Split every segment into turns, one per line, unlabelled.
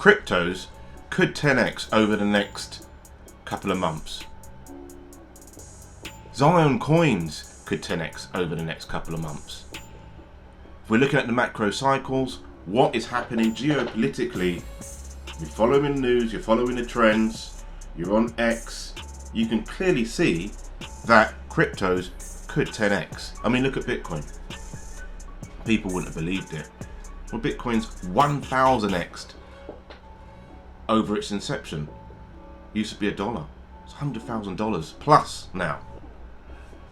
cryptos could 10x over the next couple of months. Zioncoins could 10x over the next couple of months. If we're looking at the macro cycles, what is happening geopolitically, you're following the news, you're following the trends, you're on X, you can clearly see that cryptos could 10x. I mean, look at Bitcoin. People wouldn't have believed it. Well, Bitcoin's 1000x'd over its inception. It used to be $1. It's $100,000 plus now.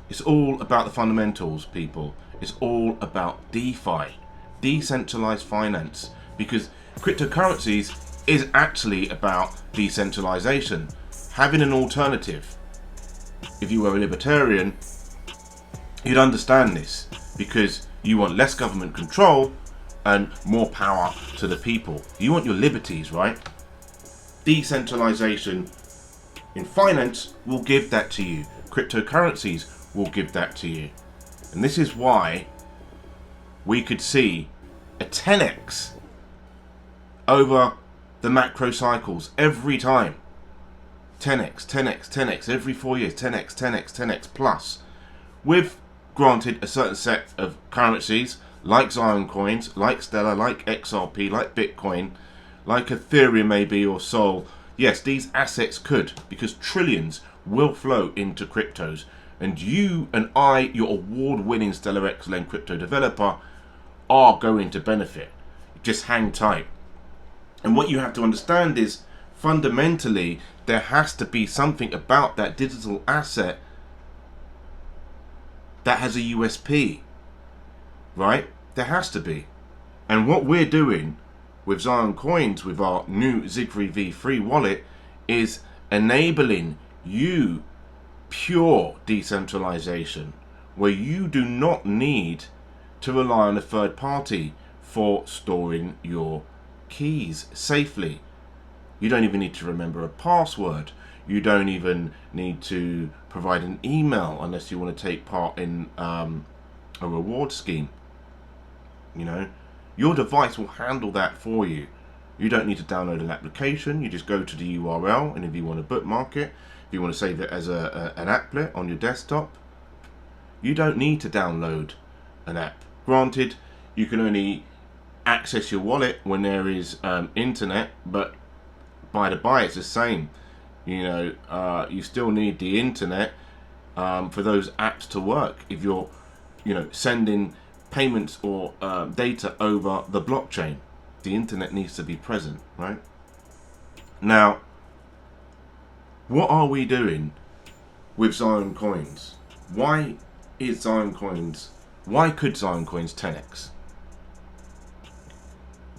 It's all about the fundamentals, people. It's all about DeFi, decentralized finance, because cryptocurrencies is actually about decentralization, having an alternative. If you were a libertarian, you'd understand this, because you want less government control and more power to the people. You want your liberties, right? Decentralization in finance will give that to you. Cryptocurrencies will give that to you. And this is why we could see a 10x over the macro cycles every time. 10x, 10x, 10x, every 4 years, 10x, 10x, 10x plus. With, granted, a certain set of currencies, like Zioncoins, like Stellar, like XRP, like Bitcoin, like Ethereum maybe, or Sol. Yes, these assets could, because trillions will flow into cryptos. And you and I, your award-winning Stellar Excellent crypto developer, are going to benefit. Just hang tight. And what you have to understand is, fundamentally, there has to be something about that digital asset that has a USP, right? There has to be. And what we're doing with Zioncoins, with our new Zigfree V3 wallet, is enabling you pure decentralization, where you do not need to rely on a third party for storing your keys safely. You don't even need to remember a password. You don't even need to provide an email unless you want to take part in a reward scheme. You know, your device will handle that for you. You don't need to download an application. You just go to the URL, and if you want to bookmark it, if you want to save it as an applet on your desktop, you don't need to download an app. Granted, you can only access your wallet when there is internet, but by the by, it's the same. You know, you still need the internet for those apps to work. If you're, you know, sending payments or data over the blockchain, the internet needs to be present, right? Now, what are we doing with Zioncoins? Why could Zioncoins 10x?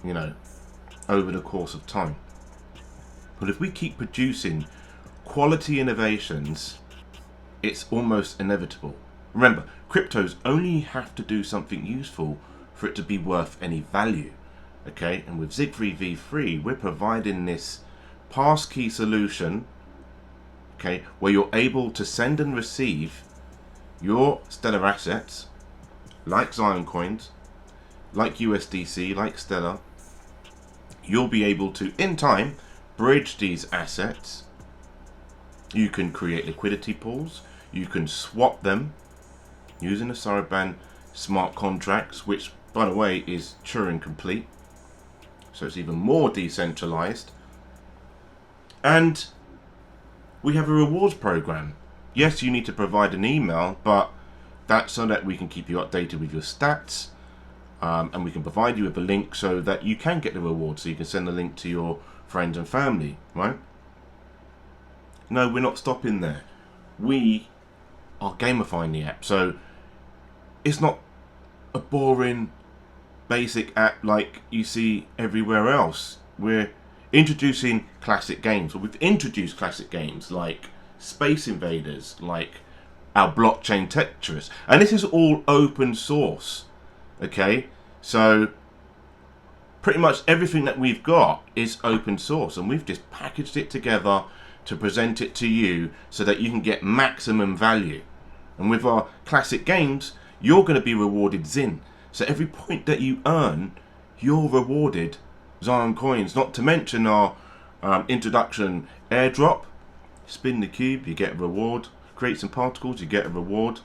You know, over the course of time. But if we keep producing quality innovations, it's almost inevitable. Remember, cryptos only have to do something useful for it to be worth any value. Okay, and with Zigfree V3, we're providing this passkey solution, okay, where you're able to send and receive your Stellar assets, like Zioncoins, like USDC, like Stellar. You'll be able to, in time, bridge these assets. You can create liquidity pools. You can swap them using the Soroban smart contracts, which, by the way, is Turing complete. So it's even more decentralized. And we have a rewards program. Yes, you need to provide an email, but that's so that we can keep you updated with your stats. And we can provide you with a link so that you can get the reward, so you can send the link to your friends and family, right? No, we're not stopping there. We are gamifying the app. So it's not a boring, basic app like you see everywhere else. We're introducing classic games. Well, we've introduced classic games like Space Invaders, like our blockchain Tetris. And this is all open source. Okay, so pretty much everything that we've got is open source, and we've just packaged it together to present it to you so that you can get maximum value. And with our classic games, you're going to be rewarded Zin. So every point that you earn, you're rewarded Zioncoins, not to mention our introduction airdrop. Spin the cube, you get a reward. Create some particles, you get a reward.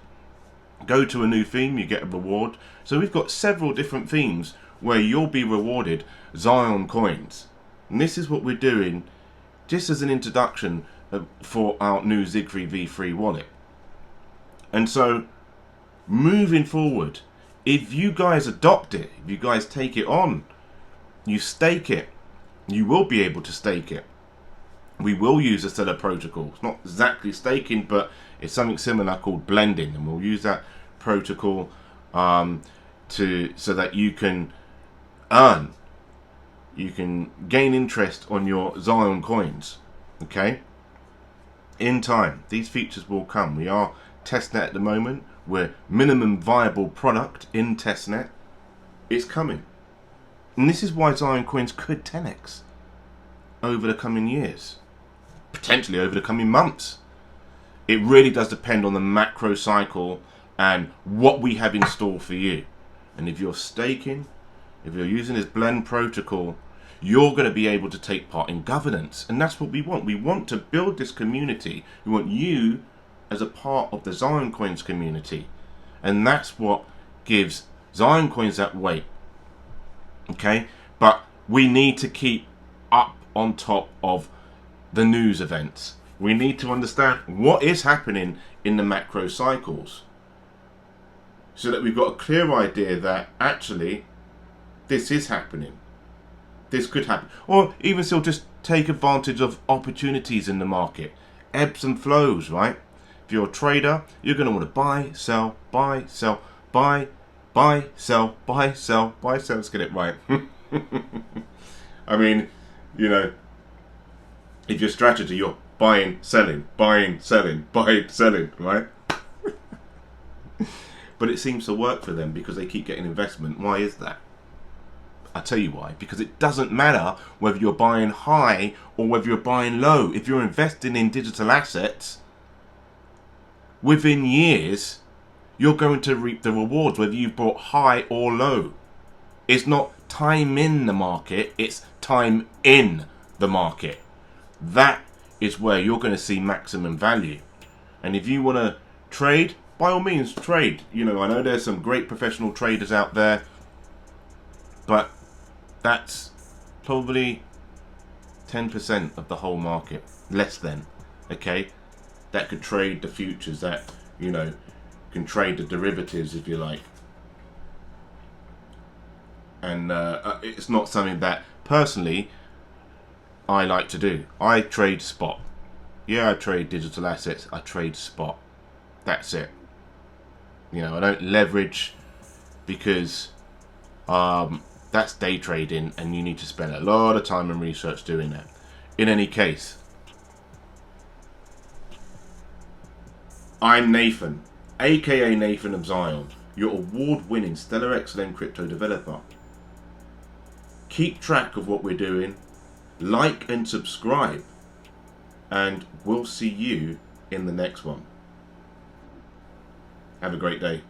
Go to a new theme, you get a reward. So we've got several different themes where you'll be rewarded Zion coins. And this is what we're doing just as an introduction for our new Zigfree V3 wallet. And so moving forward, if you guys adopt it, if you guys take it on, you stake it, you will be able to stake it. We will use a Stellar protocol. It's not exactly staking, but it's something similar called blending, and we'll use that protocol so that you can earn, you can gain interest on your Zion coins. Okay. In time, these features will come. We are testnet at the moment. We're minimum viable product in testnet. It's coming, and this is why Zion coins could 10x over the coming years. Potentially over the coming months. It really does depend on the macro cycle and what we have in store for you. And if you're staking, if you're using this blend protocol, you're going to be able to take part in governance. And that's what we want. We want to build this community. We want you as a part of the Zion Coins community. And that's what gives Zion Coins that weight. Okay? But we need to keep up on top of the news events. We need to understand what is happening in the macro cycles so that we've got a clear idea that actually this is happening. This could happen. Or even still just take advantage of opportunities in the market. Ebbs and flows, right? If you're a trader, you're going to want to buy, sell, buy, sell, buy, sell, buy, sell, buy, sell. Let's get it right. I mean, you know, if your strategy, you're buying, selling, buying, selling, buying, selling, right? But it seems to work for them because they keep getting investment. Why is that? I'll tell you why. Because it doesn't matter whether you're buying high or whether you're buying low. If you're investing in digital assets, within years, you're going to reap the rewards whether you've bought high or low. It's not time in the market, it's time in the market. That is where you're going to see maximum value. And if you want to trade, by all means trade. You know, I know there's some great professional traders out there, but that's probably 10% of the whole market, less than, okay? That could trade the futures, that, you know, can trade the derivatives if you like. And it's not something that personally I like to do. I trade spot. Yeah, I trade digital assets. I trade spot. That's it. You know, I don't leverage because that's day trading and you need to spend a lot of time and research doing that. In any case, I'm Nathan, aka Nathan of Zion, your award-winning Stellar XLM crypto developer. Keep track of what we're doing. Like and subscribe, and we'll see you in the next one. Have a great day.